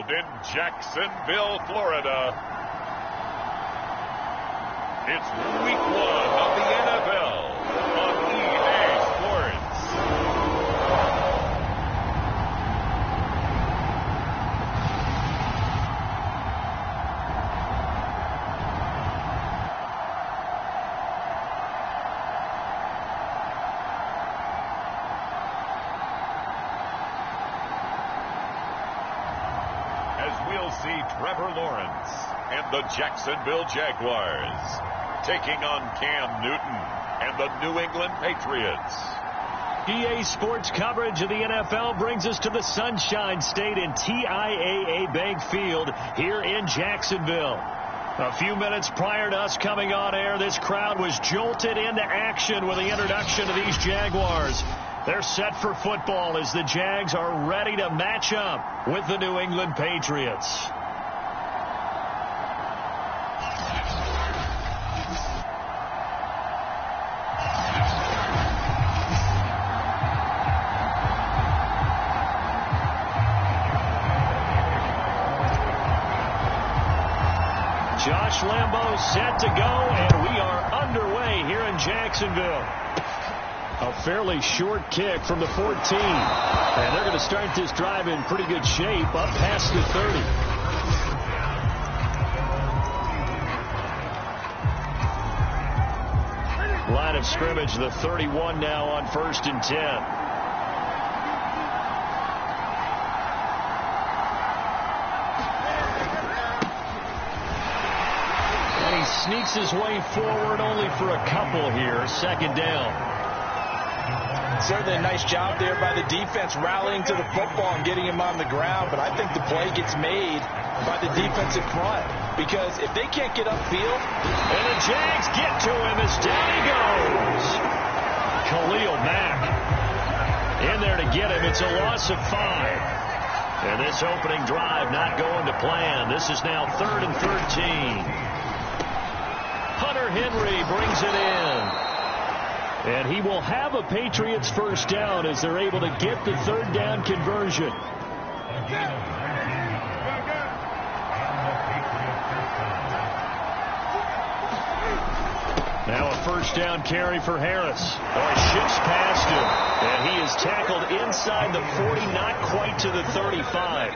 held in Jacksonville, Florida. It's week 1 of the NFL on EA Sports. As we'll see Trevor Lawrence and the Jacksonville Jaguars taking on Cam Newton and the New England Patriots. EA Sports coverage of the NFL brings us to the Sunshine State in TIAA Bank Field here in Jacksonville. A few minutes prior to us coming on air, this crowd was jolted into action with the introduction of these Jaguars. They're set for football as the Jags are ready to match up with the New England Patriots. Josh Lambeau set to go, and we are underway here in Jacksonville. A fairly short kick from the 14. And they're going to start this drive in pretty good shape up past the 30. Line of scrimmage, the 31 now on 1st and 10. Sneaks his way forward only for a couple here. 2nd down. Certainly a nice job there by the defense rallying to the football and getting him on the ground, but I think the play gets made by the defensive front because if they can't get upfield. And the Jags get to him as down he goes. Khalil Mack in there to get him. It's a loss of 5. And this opening drive not going to plan. This is now 3rd and 13. Hunter Henry brings it in. And he will have a Patriots first down as they're able to get the 3rd down conversion. Now a 1st down carry for Harris. Shifts past him. And he is tackled inside the 40, not quite to the 35.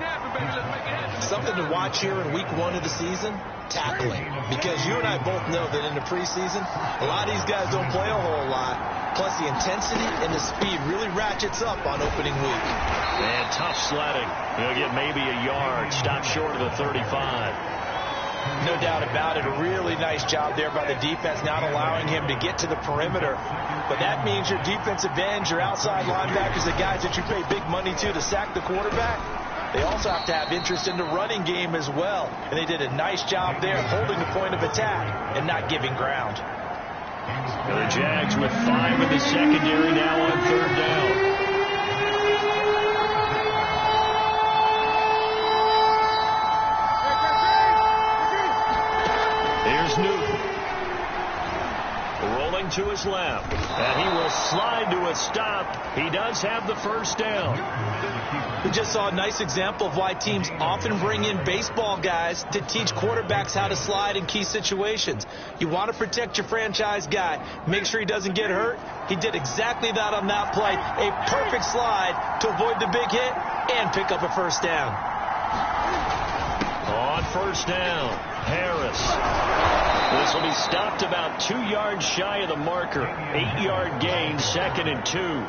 Something to watch here in week 1 of the season. Tackling, because you and I both know that in the preseason a lot of these guys don't play a whole lot, plus the intensity and the speed really ratchets up on opening week. And tough sledding. He'll get maybe a yard, stop short of the 35. No doubt about it. A really nice job there by the defense, not allowing him to get to the perimeter, but that means your defensive ends, your outside linebackers, the guys that you pay big money to sack the quarterback, they also have to have interest in the running game as well. And they did a nice job there holding the point of attack and not giving ground. And the Jags with 5 in the secondary now on 3rd down. Here's Newton. Rolling to his left. And he will slide to a stop. He does have the 1st down. We just saw a nice example of why teams often bring in baseball guys to teach quarterbacks how to slide in key situations. You want to protect your franchise guy. Make sure he doesn't get hurt. He did exactly that on that play. A perfect slide to avoid the big hit and pick up a 1st down. On 1st down, Harris. This will be stopped about 2 yards shy of the marker. 8-yard gain, 2nd and 2.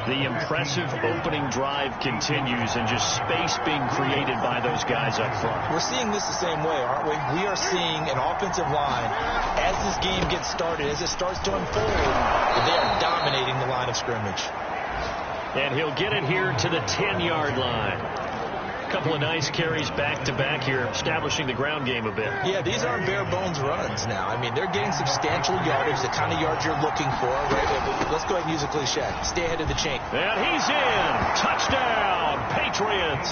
The impressive opening drive continues and just space being created by those guys up front. We're seeing this the same way, aren't we? We are seeing an offensive line, as this game gets started, as it starts to unfold, they are dominating the line of scrimmage. And he'll get it here to the 10-yard line. A couple of nice carries back-to-back here, establishing the ground game a bit. Yeah, these aren't bare-bones runs now. I mean, they're getting substantial yardage, the kind of yards you're looking for. Right? Let's go ahead and use a cliche. Stay ahead of the chain. And he's in. Touchdown, Patriots.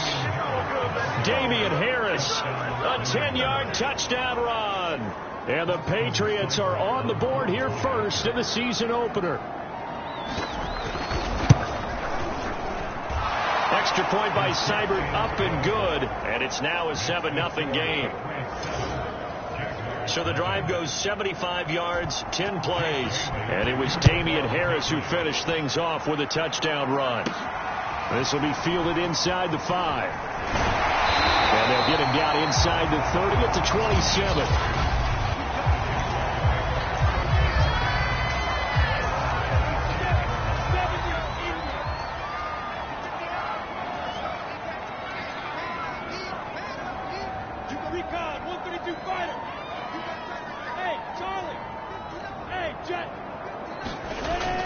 Damian Harris, a 10-yard touchdown run. And the Patriots are on the board here first in the season opener. extra point by Seibert up and good, and it's now a 7-0 game. So the drive goes 75 yards, 10 plays, and it was Damian Harris who finished things off with a touchdown run. This will be fielded inside the 5. And they'll get him down inside the 30 at the 27.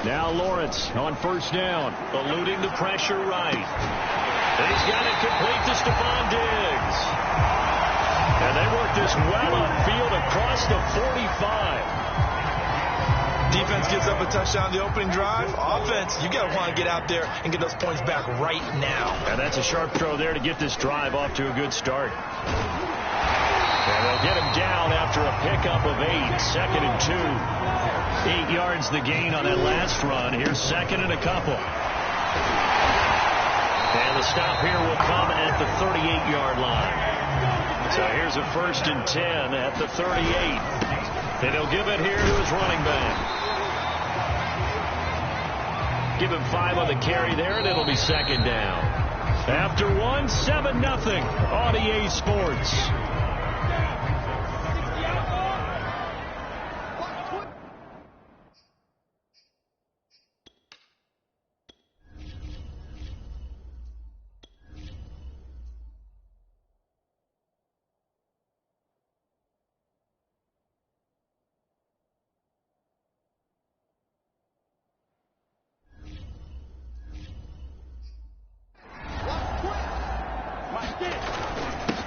Now Lawrence on first down, eluding the pressure right. And he's got it complete to Stephon Diggs. And they work this well upfield across the 45. Defense gives up a touchdown the opening drive. Offense, you got to want to get out there and get those points back right now. And that's a sharp throw there to get this drive off to a good start. And they'll get him down after a pickup of 8, 2nd and 2. 8 yards the gain on that last run. Here's 2nd and a couple. And the stop here will come at the 38-yard line. So here's a 1st and 10 at the 38. And he'll give it here to his running back. Give him 5 on the carry there, and it'll be 2nd down. After 1, 7-0 on EA Sports.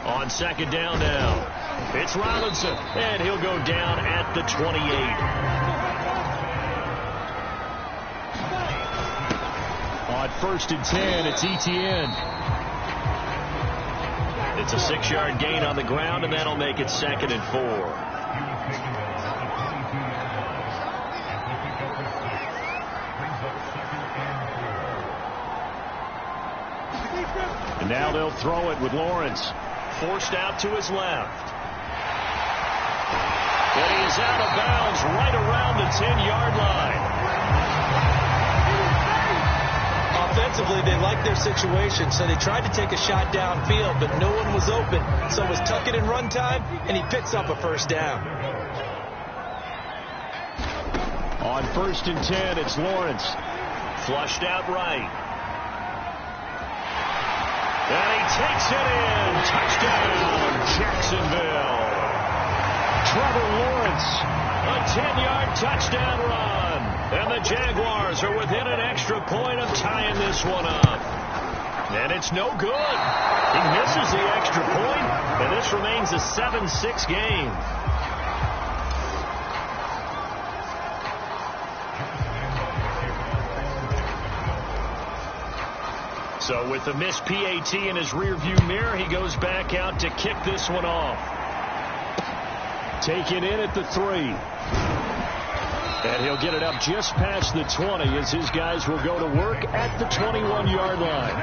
On 2nd down now, it's Robinson, and he'll go down at the 28. On 1st and 10, it's Etienne. It's a 6-yard gain on the ground, and that'll make it 2nd and 4. And now they'll throw it with Lawrence. Forced out to his left. And he is out of bounds right around the 10-yard line. Offensively, they liked their situation, so they tried to take a shot downfield, but no one was open. So it was tuck it in run time, and he picks up a 1st down. On 1st and 10, it's Lawrence. Flushed out right. And he takes it in. Touchdown, Jacksonville. Trevor Lawrence, a 10-yard touchdown run. And the Jaguars are within an extra point of tying this one up. And it's no good. He misses the extra point, and this remains a 7-6 game. So with the missed PAT in his rearview mirror, he goes back out to kick this one off. Taken in at the 3. And he'll get it up just past the 20 as his guys will go to work at the 21-yard line.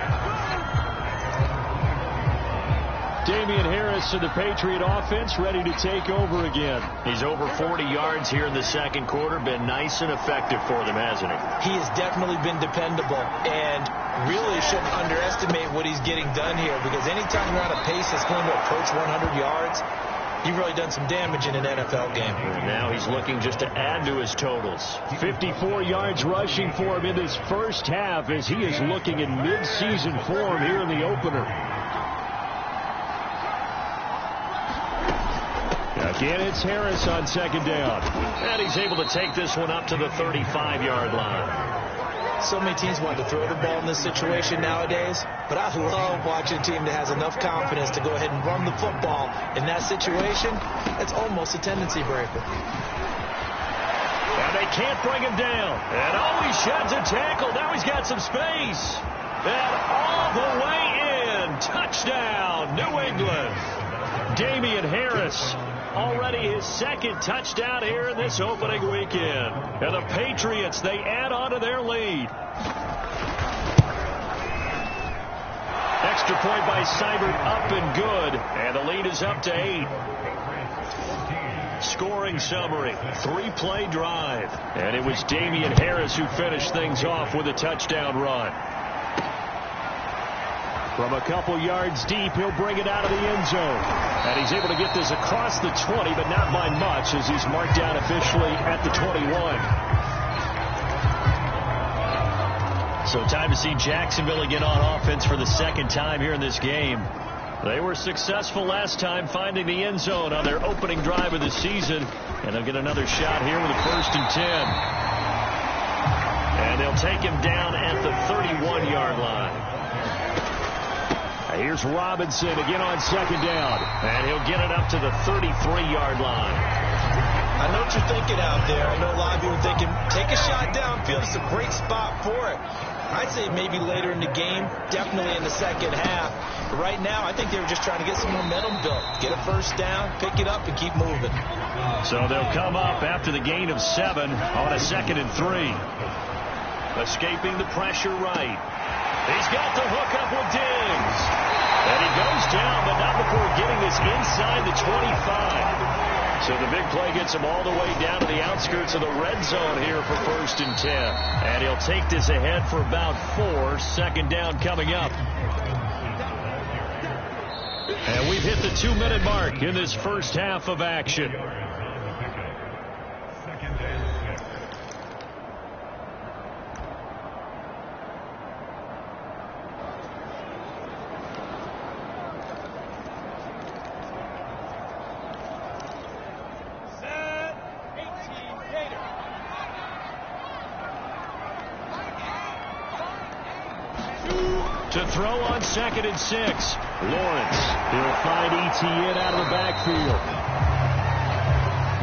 Damian Harris of the Patriot offense ready to take over again. He's over 40 yards here in the 2nd quarter. Been nice and effective for them, hasn't he? He has definitely been dependable, and really shouldn't underestimate what he's getting done here, because anytime you're on a pace that's going to approach 100 yards, you've really done some damage in an NFL game. And now he's looking just to add to his totals. 54 yards rushing for him in this first half as he is looking in mid-season form here in the opener. Again, it's Harris on 2nd down. And he's able to take this one up to the 35-yard line. So many teams want to throw the ball in this situation nowadays, but I love watching a team that has enough confidence to go ahead and run the football. In that situation, it's almost a tendency breaker. And they can't bring him down. And he sheds a tackle. Now he's got some space. And all the way in. Touchdown, New England. Damian Harris. Already his 2nd touchdown here in this opening weekend. And the Patriots, they add on to their lead. extra point by Seibert up and good. And the lead is up to 8. Scoring summary, 3-play drive. And it was Damian Harris who finished things off with a touchdown run. From a couple yards deep, he'll bring it out of the end zone. And he's able to get this across the 20, but not by much, as he's marked down officially at the 21. So time to see Jacksonville again on offense for the second time here in this game. They were successful last time finding the end zone on their opening drive of the season. And they'll get another shot here with a 1st and 10. And they'll take him down at the 31-yard line. Here's Robinson again on 2nd down. And he'll get it up to the 33-yard line. I know what you're thinking out there. I know a lot of you are thinking, take a shot downfield. It's a great spot for it. I'd say maybe later in the game, definitely in the second half. But right now, I think they were just trying to get some momentum built. Get a 1st down, pick it up, and keep moving. So they'll come up after the gain of 7 on a 2nd and 3. Escaping the pressure right. He's got the hook up with Diggs. And he goes down, but not before getting this inside the 25. So the big play gets him all the way down to the outskirts of the red zone here for 1st and 10. And he'll take this ahead for about 4. 2nd down coming up. And we've hit the 2-minute mark in this first half of action. To throw on 2nd and 6. Lawrence. He'll find Etienne out of the backfield.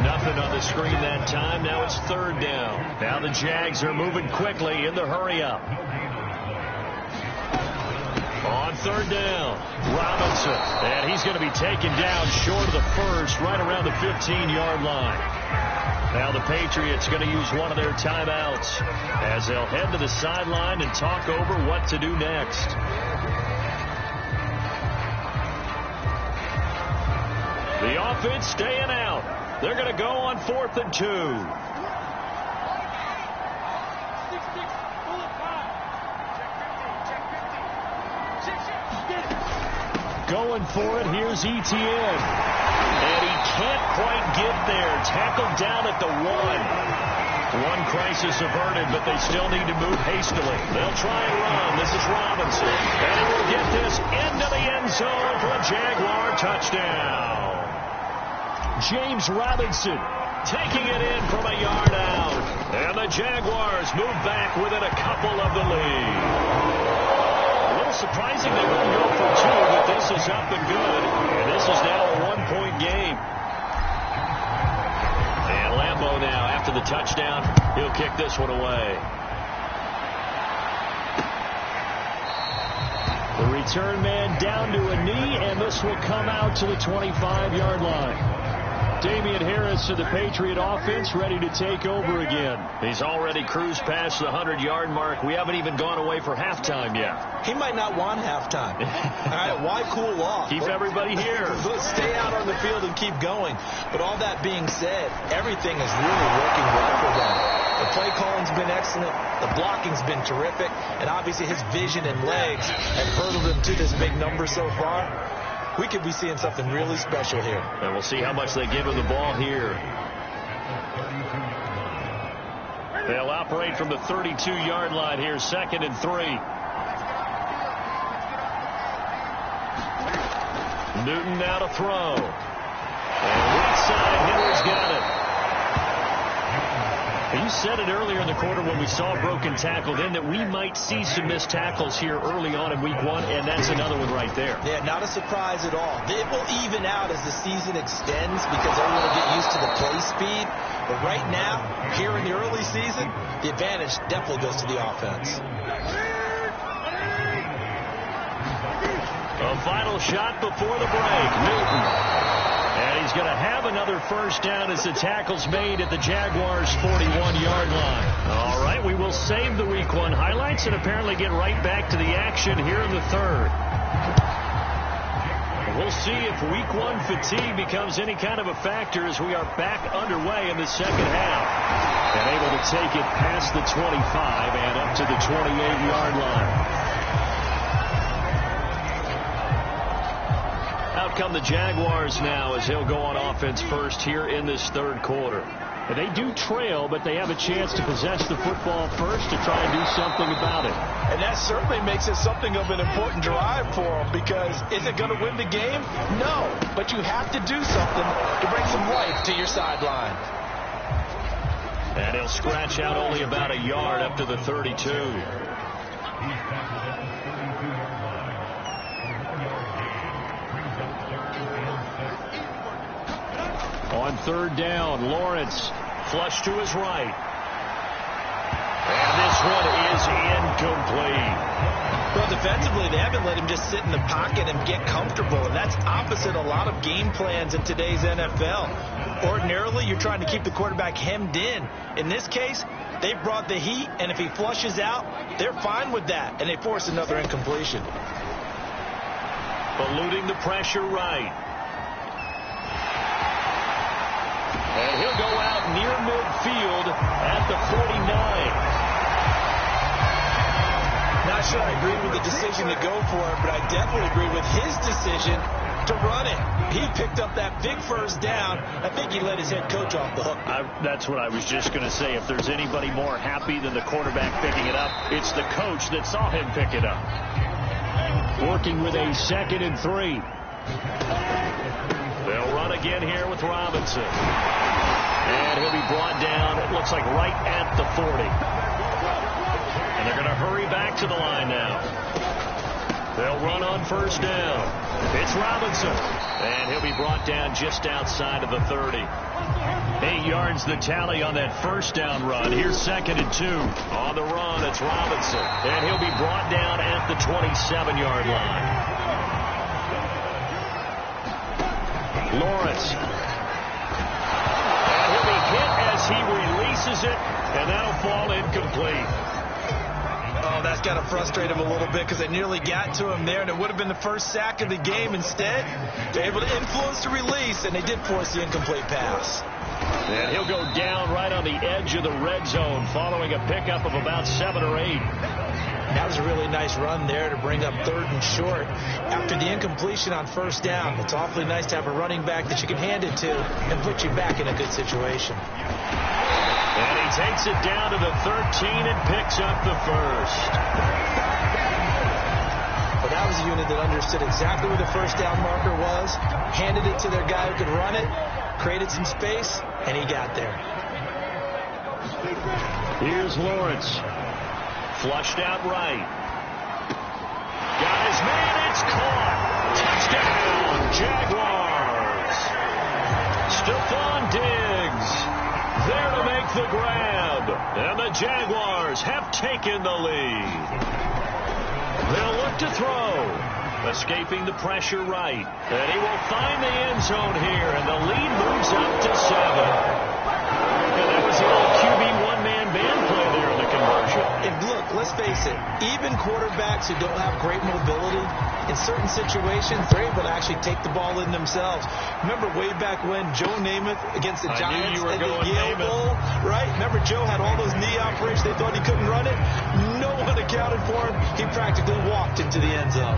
Nothing on the screen that time. Now it's 3rd down. Now the Jags are moving quickly in the hurry-up. On 3rd down, Robinson. And he's going to be taken down short of the 1st, right around the 15-yard line. Now the Patriots going to use one of their timeouts as they'll head to the sideline and talk over what to do next. The offense staying out. They're going to go on 4th and 2. Going for it, here's Etienne. And he can't quite get there. Tackled down at the 1. One crisis averted, but they still need to move hastily. They'll try and run. This is Robinson. And he will get this into the end zone for a Jaguar touchdown. James Robinson taking it in from a yard out. And the Jaguars move back within a couple of the lead. A little surprising they wouldn't go for 2, but this is up and good. And this is now a 1-point game. And Lambeau now, after the touchdown, he'll kick this one away. The return man down to a knee, and this will come out to the 25-yard line. Damian Harris to the Patriot offense, ready to take over again. He's already cruised past the 100-yard mark. We haven't even gone away for halftime yet. He might not want halftime. All right, why cool off? Keep everybody here. Let's stay out on the field and keep going. But all that being said, everything is really working well for them. The play calling's been excellent. The blocking's been terrific. And obviously his vision and legs have hurdled him to this big number so far. We could be seeing something really special here. And we'll see how much they give him the ball here. They'll operate from the 32-yard line here, 2nd and 3. Newton now to throw. And weak side, Henry's got it. You said it earlier in the quarter when we saw a broken tackle then that we might see some missed tackles here early on in week 1, and that's another one right there. Yeah, not a surprise at all. It will even out as the season extends because everyone will get used to the play speed. But right now, here in the early season, the advantage definitely goes to the offense. A final shot before the break. Newton. And he's going to have another 1st down as the tackle's made at the Jaguars' 41-yard line. All right, we will save the Week 1 highlights and apparently get right back to the action here in the 3rd. We'll see if week one fatigue becomes any kind of a factor as we are back underway in the second half. And able to take it past the 25 and up to the 28-yard line. Out come the Jaguars now as he'll go on offense first here in this third quarter. And they do trail, but they have a chance to possess the football first to try and do something about it. And that certainly makes it something of an important drive for them, because is it going to win the game? No, but you have to do something to bring some life to your sideline. And he'll scratch out only about a yard up to the 32. On third down, Lawrence flush to his right. And this one is incomplete. Well, defensively, they haven't let him just sit in the pocket and get comfortable, and that's opposite a lot of game plans in today's NFL. Ordinarily, you're trying to keep the quarterback hemmed in. In this case, they brought the heat, and if he flushes out, they're fine with that, and they force another incompletion. Eluding the pressure right. And he'll go out near midfield at the 49. Not sure I agree with the decision to go for it, but I definitely agree with his decision to run it. He picked up that big first down. I think he let his head coach off the hook. That's what I was just going to say. If there's anybody more happy than the quarterback picking it up, it's the coach that saw him pick it up. Working with a 2nd and 3. They'll run again here with Robinson. And he'll be brought down, it looks like right at the 40. And they're going to hurry back to the line now. They'll run on first down. It's Robinson. And he'll be brought down just outside of the 30. 8 yards the tally on that first down run. Here's 2nd and 2. On the run, it's Robinson. And he'll be brought down at the 27-yard line. Lawrence. And he'll be hit as he releases it, and that'll fall incomplete. Oh, that's got to frustrate him a little bit, because they nearly got to him there, and it would have been the first sack of the game. Instead, they're able to influence the release, and they did force the incomplete pass. And he'll go down right on the edge of the red zone following a pickup of about 7 or 8. That was a really nice run there to bring up 3rd and short. After the incompletion on first down, it's awfully nice to have a running back that you can hand it to and put you back in a good situation. And he takes it down to the 13 and picks up the first. But that was a unit that understood exactly where the first down marker was, handed it to their guy who could run it, created some space, and he got there. Here's Lawrence. Flushed out right. Got his man. It's caught. Touchdown, Jaguars. Stephon Diggs there to make the grab. And the Jaguars have taken the lead. They'll look to throw. Escaping the pressure right. And he will find the end zone here. And the lead moves up to 7. And that was the old QB one-man band play there in the conversion. And look, let's face it, even quarterbacks who don't have great mobility, in certain situations, they're able to actually take the ball in themselves. Remember way back when Joe Namath against the Giants at the Yale Bowl, right? Remember Joe had all those knee operations. They thought he couldn't run it. No one accounted for him. He practically walked into the end zone.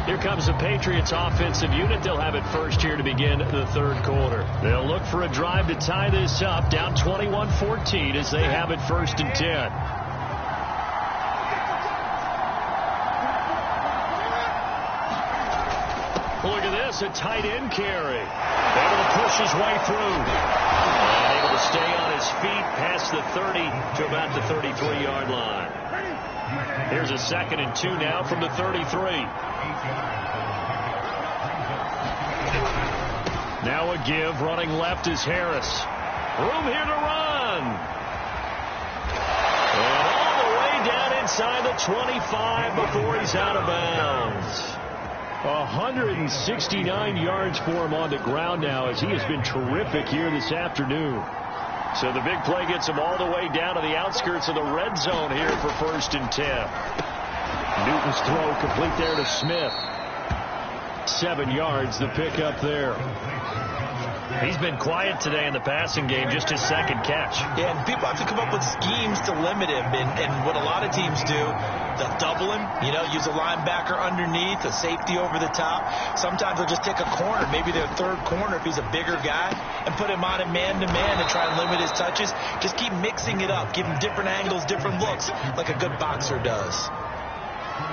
Here comes the Patriots offensive unit. They'll have it first here to begin the third quarter. They'll look for a drive to tie this up, down 21-14 as they have it 1st and 10. Look at this, a tight end carry. Able to push his way through. And able to stay on his feet past the 30 to about the 33-yard line. Here's a 2nd and 2 now from the 33. Now a give, running left is Harris. Room here to run. And all the way down inside the 25 before he's out of bounds. 169 yards for him on the ground now, as he has been terrific here this afternoon. So the big play gets him all the way down to the outskirts of the red zone here for 1st and 10. Newton's throw complete there to Smith. 7 yards, the pickup there. He's been quiet today in the passing game, just his second catch. Yeah, and people have to come up with schemes to limit him. And what a lot of teams do, they'll double him, use a linebacker underneath, a safety over the top. Sometimes they'll just take a corner, maybe their third corner if he's a bigger guy, and put him on a man-to-man to try and limit his touches. Just keep mixing it up, give him different angles, different looks, like a good boxer does.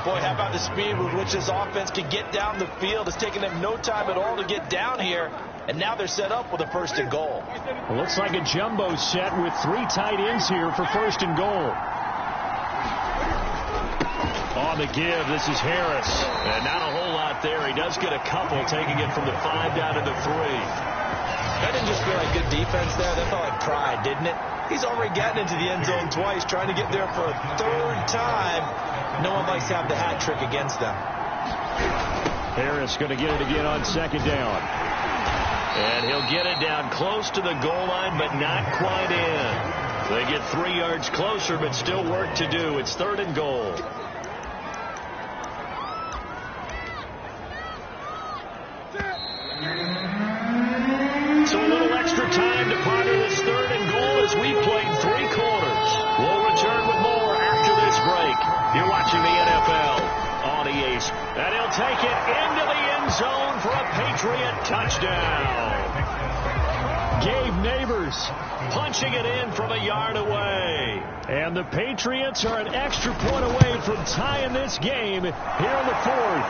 Boy, how about the speed with which this offense can get down the field? It's taken them no time at all to get down here. And now they're set up with a 1st and goal. It looks like a jumbo set with 3 tight ends here for 1st and goal. On the give, this is Harris. And not a whole lot there. He does get a couple, taking it from the 5 down to the 3. That didn't just feel like good defense there. That felt like pride, didn't it? He's already gotten into the end zone twice, trying to get there for a 3rd time. No one likes to have the hat trick against them. Harris going to get it again on 2nd down. And he'll get it down close to the goal line, but not quite in. They get 3 yards closer, but still work to do. It's 3rd and goal. So a little extra time to ponder this 3rd and goal as we played 3 quarters. We'll return with more after this break. You're watching the NFL on EA's. And he'll take it into the end zone for a Patriot touchdown. Gabe Neighbors punching it in from a yard away. And the Patriots are an extra point away from tying this game here in the 4th.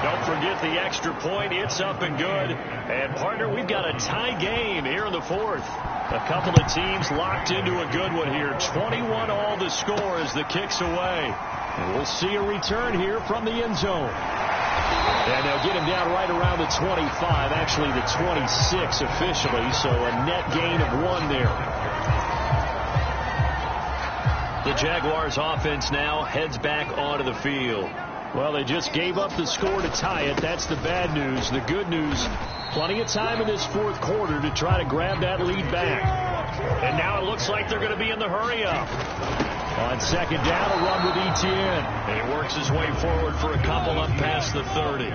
Don't forget the extra point. It's up and good. And, partner, we've got a tie game here in the 4th. A couple of teams locked into a good one here. 21 all to score as the kick's away. And we'll see a return here from the end zone. And they'll get him down right around the 25, actually the 26 officially, so a net gain of 1 there. The Jaguars offense now heads back onto the field. Well, they just gave up the score to tie it. That's the bad news. The good news, plenty of time in this 4th quarter to try to grab that lead back. And now it looks like they're going to be in the hurry-up. On 2nd down, a run with Etienne. And he works his way forward for a couple up past the 30.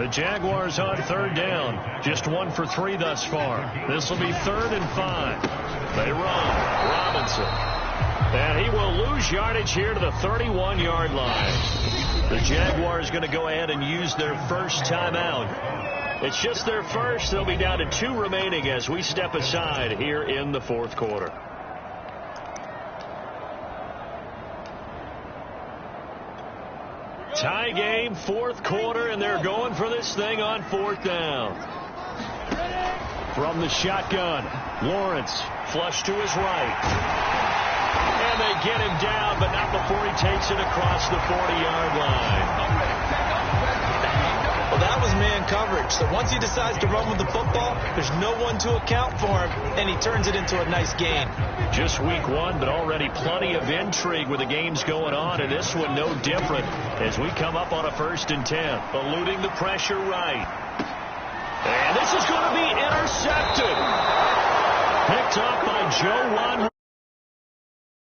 The Jaguars on 3rd down. Just 1 for 3 thus far. This will be 3rd and 5. They run. Robinson. And he will lose yardage here to the 31-yard line. The Jaguars going to go ahead and use their first timeout. It's just their first. They'll be down to 2 remaining as we step aside here in the 4th quarter. Tie game, 4th quarter, and they're going for this thing on 4th down. From the shotgun, Lawrence flush to his right. And they get him down, but not before he takes it across the 40-yard line. Well, that was man coverage. So once he decides to run with the football, there's no one to account for him, and he turns it into a nice gain. Just week 1, but already plenty of intrigue with the games going on, and this one no different as we come up on a 1st and 10. Eluding the pressure right. And this is going to be intercepted. Picked up by Joe Ron.